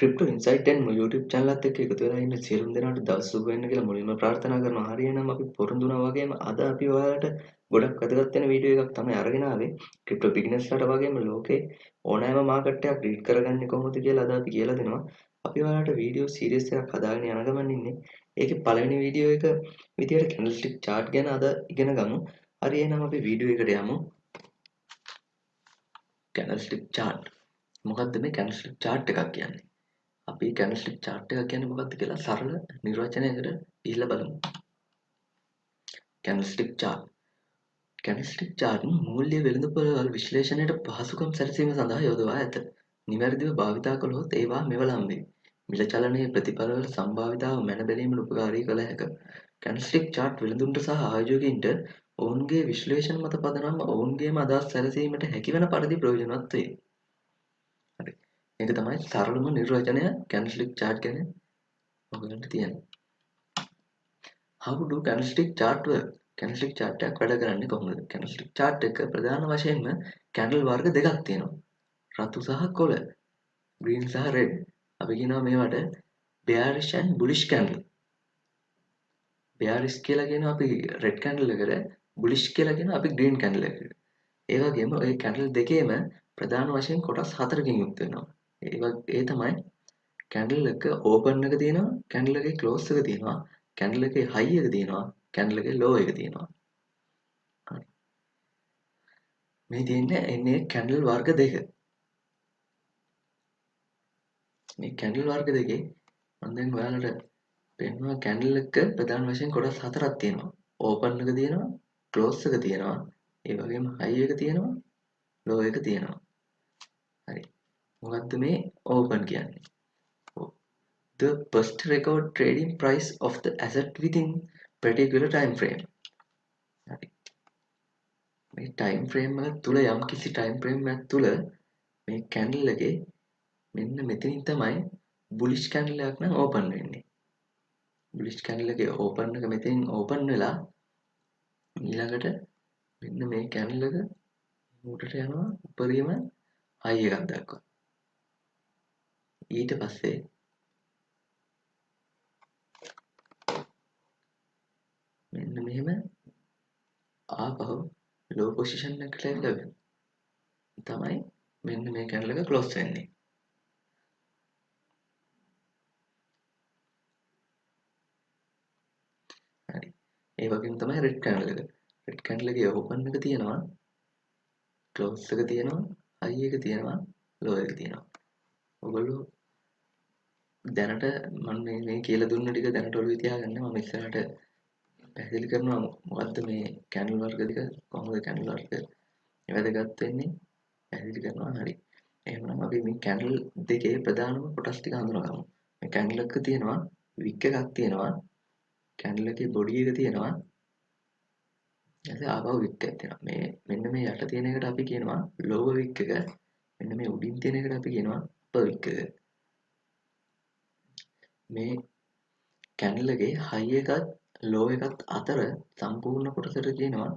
Crypto insight 10 YouTube channel එකත් එක්ක එකතු වෙලා ඉන්න සියලුම දෙනාට දවස් සුබ වෙන්න කියලා මුලින්ම ප්‍රාර්ථනා කරනවා. හරියනම් අපි පොරොන්දු වුණා වගේම අද අපි ඔයාලට ගොඩක් වැදගත් වෙන වීඩියෝ එකක් තමයි අරගෙන ආවේ. ක්‍රිප්ටෝ බිග්නර්ස්ලාට වගේම ලෝකේ ඕනෑම මාකට් එකක් රීඩ් කරගන්නේ කොහොමද කියලා අද අපි කියලා දෙනවා. අපි ඔයාලට වීඩියෝ සීරීස් එකක් හදාගෙන යන ගමන් ඉන්නේ. ඒකේ පළවෙනි වීඩියෝ එක විදියට candlestick chart ගැන අද ඉගෙන ගමු. හරි එහෙනම් අපි වීඩියෝ එකට යමු. candlestick chart මොකක්ද මේ candlestick chart එකක් කියන්නේ? අපි candlestick chart එක කියන්නේ මොකක්ද කියලා සරල නිර්වචනයකට ගිහිල්ලා බලමු. candlestick chart මූල්‍ය වෙළඳපොළ විශ්ලේෂණයට පහසුකම් සැලසීම සඳහා යොදවා ඇත. නිවැරදිව භාවිතා කළොත් ඒවා මෙවලම් වේ. මිල චලනයේ ප්‍රතිඵලවල සම්භාවිතාව මැන බැලීමට උපකාරී කළ හැක. candlestick chart වෙළඳුන්ට සහ ආයෝජකයින්ට ඔවුන්ගේ විශ්ලේෂණ මත පදනම්ව ඔවුන්ගේම අදහස් සැලසීමට හැකිවන පරිදි ප්‍රයෝජනවත් වේ. හරි. මේක තමයි සරලම නිර්වචනය candlestick chart ගැන ඔයගලන්ට තියෙනවා. How do candlestick chart work? candlestick chart එකක් වැඩ කරන්නේ කොහොමද? candlestick chart එක ප්‍රධාන වශයෙන්ම candle වර්ග දෙකක් තියෙනවා. රතු සහ කොළ, green සහ red. අපි කියනවා මේවට bearish and bullish candle. bearish කියලා කියනවා අපි red candle එකට, bullish කියලා කියනවා අපි green candle එකට. ඒ වගේම ওই candle දෙකේම ප්‍රධාන වශයෙන් කොටස් හතරකින් යුක්ත වෙනවා. ඒ තමයි candle එක open එක තියෙනවා, candle එකේ close එක තියෙනවා, candle එකේ high එක තියෙනවා, candle එකේ low එක තියෙනවා. හරි. මේ තියෙන්නේ candle වර්ග දෙක. මේ candle වර්ග දෙකේ මම දැන් ඔයාලට පෙන්වනවා candle එක ප්‍රධාන වශයෙන් කොටස් හතරක් තියෙනවා. open එක තියෙනවා, close එක තියෙනවා, ඒ වගේම high එක තියෙනවා, low එක තියෙනවා. හරි. මොකද්ද මේ open කියන්නේ? The first record trading price of the asset within particular time frame. හරි. මේ time frame එක තුල යම් කිසි time frame එකක් තුල මේ candle එකේ මෙන්න මෙතනින් තමයි bullish candle එකක් නම් open වෙන්නේ. bullish candle එකේ open එක මෙතනින් open වෙලා ඊළඟට මෙන්න මේ candle එක උඩට යනවා උඩරිම high එකක් දක්වා. ඊට පස්සේ මෙන්න මෙහෙම ආපහු low position එකට ලැබෙනවා. තමයි මෙන්න මේ candle එක close වෙන්නේ. හරි. ඒ වගේම තමයි red candle එක. red candle එකේ open එක තියෙනවා, close එක තියෙනවා, high එක තියෙනවා, low එක තියෙනවා. ඔයගොල්ලෝ දැනට මම මේ කියලා දුන්න ටික දැනට ඔළුවේ තියාගන්න. මම ඉස්සරහට පැහැදිලි කරනවා මොකද්ද මේ candle වර්ග දෙක, කොහොමද candle වර්ග වැදගත් වෙන්නේ පැහැදිලි කරනවා. හරි. එහෙනම් අපි මේ candle දෙකේ ප්‍රධානම කොටස් ටික හඳුනගමු. මේ candle එක තියෙනවා wick එකක් තියෙනවා, candle එකේ body එක තියෙනවා, ඊට ආපහු wick එකක් තියෙනවා. මේ මෙන්න මේ යට තියෙන එකට අපි කියනවා lower wick එක. මෙන්න මේ උඩින් තියෙන එකට අපි කියනවා upper wick එක. මේ candle එකේ high එකත් low එකත් අතර සම්පූර්ණ කොටසට කියනවා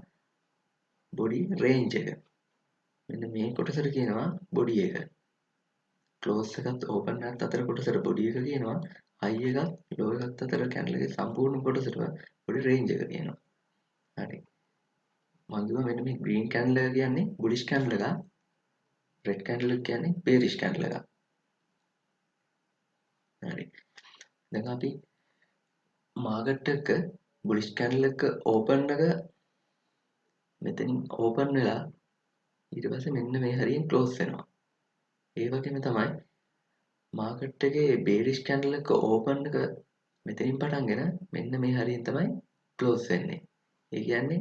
body range එක. මෙන්න මේ කොටසට කියනවා body එක. close එකත් open එකත් අතර කොටසට body එක කියනවා. high එකත් low එකත් අතර candle එකේ සම්පූර්ණ කොටසට body range එක කියනවා. හරි. මම කිව්වා මෙන්න මේ green candle එක කියන්නේ bullish candle එකක්. red candle එක කියන්නේ bearish candle එකක්. හරි. දැන් අපි මාකට් එක bullish candle එක open එක මෙතනින් open වෙලා ඊට පස්සේ මෙන්න මේ හරියෙන් close වෙනවා. ඒ වගේම තමයි මාකට් එකේ bearish candle එක open එක මෙතනින් පටන්ගෙන මෙන්න මේ හරියෙන් තමයි close වෙන්නේ. ඒ කියන්නේ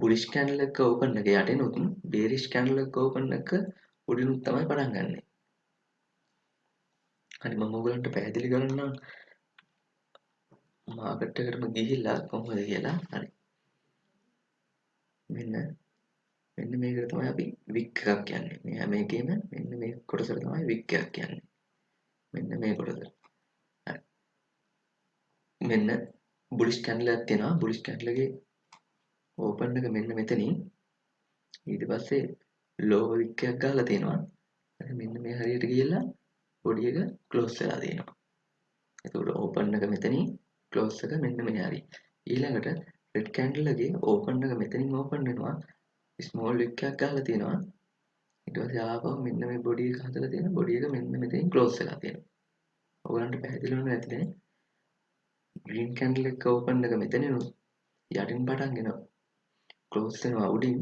bullish candle එක open එක යටිනුත් bearish candle එක open එක උඩිනුත් තමයි පටන් ගන්නෙ. හරි මම ඔයගලන්ට පැහැදිලි කරන්නම් මාකට් එකටම ගිහිල්ලා කොහොමද කියලා. හරි. මෙන්න මේකට තමයි අපි wick එකක් කියන්නේ. මේ හැම එකේම මෙන්න මේ කොටසට තමයි wick එකක් කියන්නේ. මෙන්න මේ කොටස. හරි. මෙන්න bullish candle එකක් තියෙනවා. bullish candle එකේ open එක මෙන්න මෙතනින්. ඊට පස්සේ lower wick එකක් ගහලා තියෙනවා. මෙන්න මේ හරියට ගිහිල්ලා බොඩි එක ක්ලෝස් වෙලා තියෙනවා. එතකොට ඕපන් එක මෙතනින් ක්ලෝස් එක මෙන්න මෙහා හරි. ඊළඟට රෙඩ් කැන්ඩල් එකේ ඕපන් එක මෙතනින් ඕපන් වෙනවා. ස්මෝල් වික් එකක් ගහලා තියෙනවා. ඊට පස්සේ ආපහු මෙන්න මේ බොඩි එක හදලා තියෙනවා. බොඩි එක මෙන්න මෙතනින් ක්ලෝස් වෙලා තියෙනවා. ඔයගලන්ට පැහැදිලි වෙනවා ඇතිනේ. ග්‍රීන් කැන්ඩල් එක ඕපන් එක මෙතනින් යටින් පටන් ගෙන ක්ලෝස් වෙනවා උඩින්.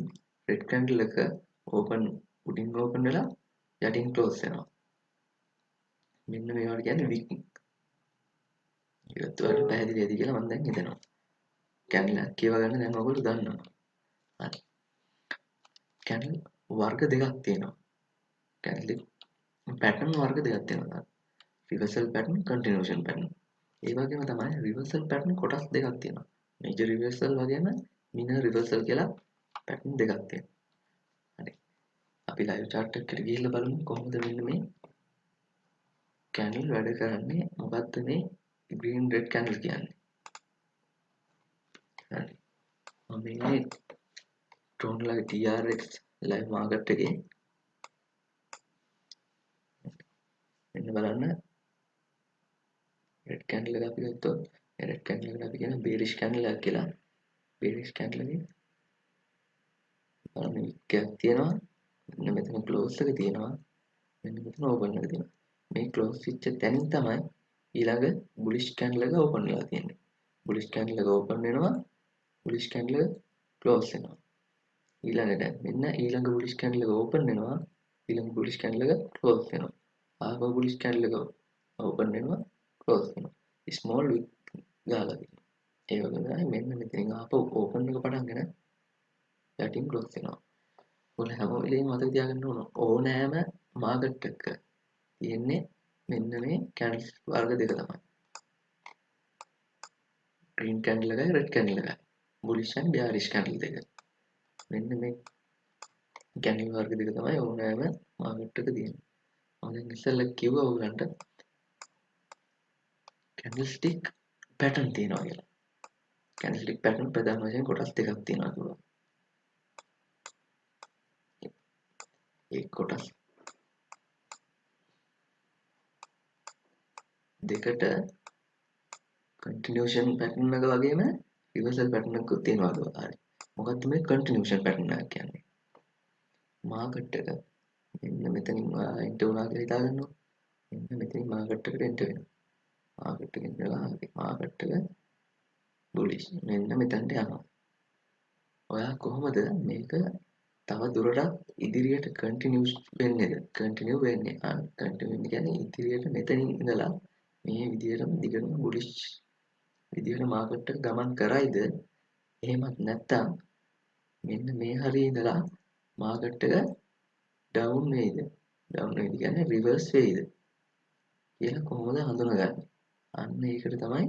රෙඩ් කැන්ඩල් එක ඕපන් උඩින් ඕපන් වෙලා යටින් ක්ලෝස් වෙනවා. මෙන්න මේවට කියන්නේ වික්. ඒකත් ඔයාලට පැහැදිලි ඇති කියලා මම දැන් හිතනවා. කැන්ඩල් එකක් කියව ගන්න දැන් ඔයගොල්ලෝ දන්නවා. හරි. කැන්ඩල් වර්ග දෙකක් තියෙනවා. කැන්ඩල් පැටර්න් වර්ග දෙකක් තියෙනවා. Reversal pattern, continuation pattern. ඒ වගේම තමයි රිවර්සල් පැටර්න් කොටස් දෙකක් තියෙනවා. මේජර් රිවර්සල් වගේම මිනර් රිවර්සල් කියලා පැටර්න් දෙකක් තියෙනවා. හරි. අපි ලයිව් chart එකකට ගිහිල්ලා බලමු කොහොමද මෙන්න මේ කැන්ඩල් වැඩ කරන්නේ. මොකද්ද මේ green red candle කියන්නේ. හරි. මම මේ ටෝන්ලගේ TRX ලයිව් මාකට් එකේ මෙන්න බලන්න red candle එක අපි ගත්තොත් red candle එකට අපි කියන bearish candle එකක් කියලා. bearish candle එකේ බලන්න wick එකක් තියෙනවා. මෙන්න මෙතන close එක තියෙනවා. මෙන්න මෙතන open එක තියෙනවා. මේ close වෙච්ච තැනින් තමයි ඊළඟ bullish candle එක open වෙලා තියෙන්නේ. bullish candle එක open වෙනවා. bullish candle එක close වෙනවා. ඊළඟට මෙන්න ඊළඟ bullish candle එක open වෙනවා. ඊළඟ bullish candle එක close වෙනවා. ආපහු bullish candle එක open වෙනවා, close වෙනවා. small wick ගාලා තියෙනවා. ඒ වගේ තමයි මෙන්න මෙතනින් ආපහු open එක පටන් ගෙන යටින් close වෙනවා. ඔයාලා හැම වෙලේම මතක තියාගන්න ඕන ඕනෑම මාකට් එකක තියෙන්නේ මෙන්න මේ candles වර්ග දෙක තමයි. green candle එකයි red candle එකයි. bullish and bearish candle දෙක. මෙන්න මේ candle වර්ග දෙක තමයි ඕනෑම මාකට් එකක තියෙන්නේ. මම දැන් ඉස්සෙල්ලා කිව්වා ඔයගලන්ට candlestick pattern තියෙනවා කියලා. candlestick pattern ප්‍රධාන වශයෙන් කොටස් දෙකක් තියෙනවා කියලා. ඒ කොටස් දෙකට continuation pattern එක වගේම reversal pattern එකකුත් තියෙනවා කියලා. හරි. මොකක්ද මේ continuation pattern එක කියන්නේ? මාකට් එක මෙන්න මෙතනින් එන්ටර් වුණා කියලා හිතා ගන්නවා. මෙන්න මෙතනින් මාකට් එකට එන්ටර් වෙනවා. මාකට් එකෙන් ඉඳලා මාකට් එක bullish මෙන්න මෙතනට යනවා. ඔයා කොහොමද මේක තව දුරටත් ඉදිරියට කන්ටිනියුස් වෙන්නේද? කන්ටිනියු වෙන්නේ. කන්ටිනියු කියන්නේ ඉදිරියට මෙතනින් ඉඳලා මේ විදියටම දිගටම බුලිෂ් විදියට මාකට් එක ගමන් කරයිද? එහෙමත් නැත්නම් මෙන්න මේ හරිය ඉඳලා මාකට් එක ඩවුන් වෙයිද? ඩවුන් වෙයිද කියන්නේ රිවර්ස් වෙයිද? කියලා කොහොමද හඳුනගන්නේ? අන්න ඒකට තමයි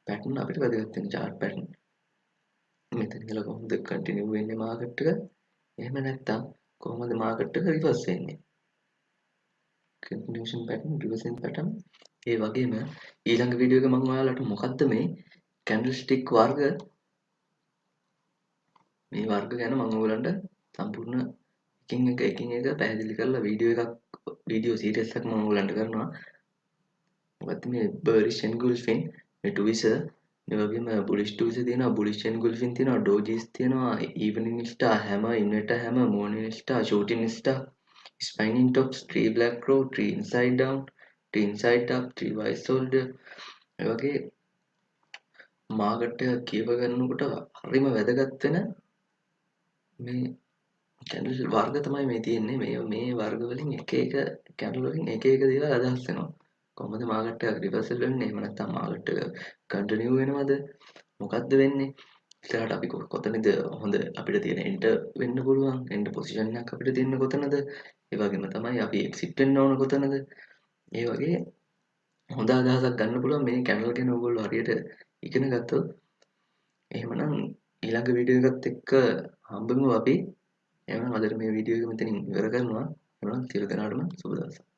පැටර්න් අපිට වැදගත් වෙන chart pattern. මෙතන ඉඳලා කොහොමද කන්ටිනියු වෙන්නේ මාකට් එක? එහෙම නැත්නම් කොහොමද මාකට් එක රිවර්ස් වෙන්නේ? continuation pattern, reversing pattern. ඒ වගේම ඊළඟ වීඩියෝ එක මම ඔයාලට මොකද්ද මේ candlestick වර්ග මේ වර්ග ගැන මම ඔයගලන්ට සම්පූර්ණ එකින් එක පැහැදිලි කරලා වීඩියෝ සීරීස් එකක් මම ඔයගලන්ට කරනවා. මොකද්ද මේ bearish engulfing, මේ twister, ඒ වගේම bullish twister තියෙනවා, bullish engulfing තියෙනවා, dojis තියෙනවා, evening star, hammer, inverter hammer, morning star, shooting star, spinning tops, three black crow, three inside down, three inside up, three white soldier. ඒ වගේ market එක කියව ගන්නකොට හරිම වැදගත් වෙන මේ කැන්ඩල් වර්ග තමයි මේ තියෙන්නේ. මේ වර්ග වලින් එක කැන්ඩල් වලින් එක දේවල් අදහස් වෙනවා. කොහොමද මාකට් එක රිවර්සල් වෙන්නේ? එහෙම නැත්නම් මාකට් එක කන්ටිනියු වෙනවද? මොකද්ද වෙන්නේ? ඉස්සරහට අපි කොතනද හොඳ අපිට තියෙන එන්ටර් වෙන්න පුළුවන්? එන්ටර් පොසිෂන් එකක් අපිට තියෙන කොතනද? ඒ වගේම තමයි අපි එක්සිට් වෙන්න ඕන කොතනද? ඒ වගේ හොඳ අදහසක් ගන්න පුළුවන් මේ කැන්ඩල් ගැන ඔයගොල්ලෝ හරියට ඉගෙන ගත්තොත්. එහෙමනම් ඊළඟ වීඩියෝ එකත් එක්ක හම්බෙමු අපි. එහෙනම් අදට මේ වීඩියෝ එක මෙතනින් ඉවර කරනවා. එහෙනම් සියලු දෙනාටම සුබ දවසක්.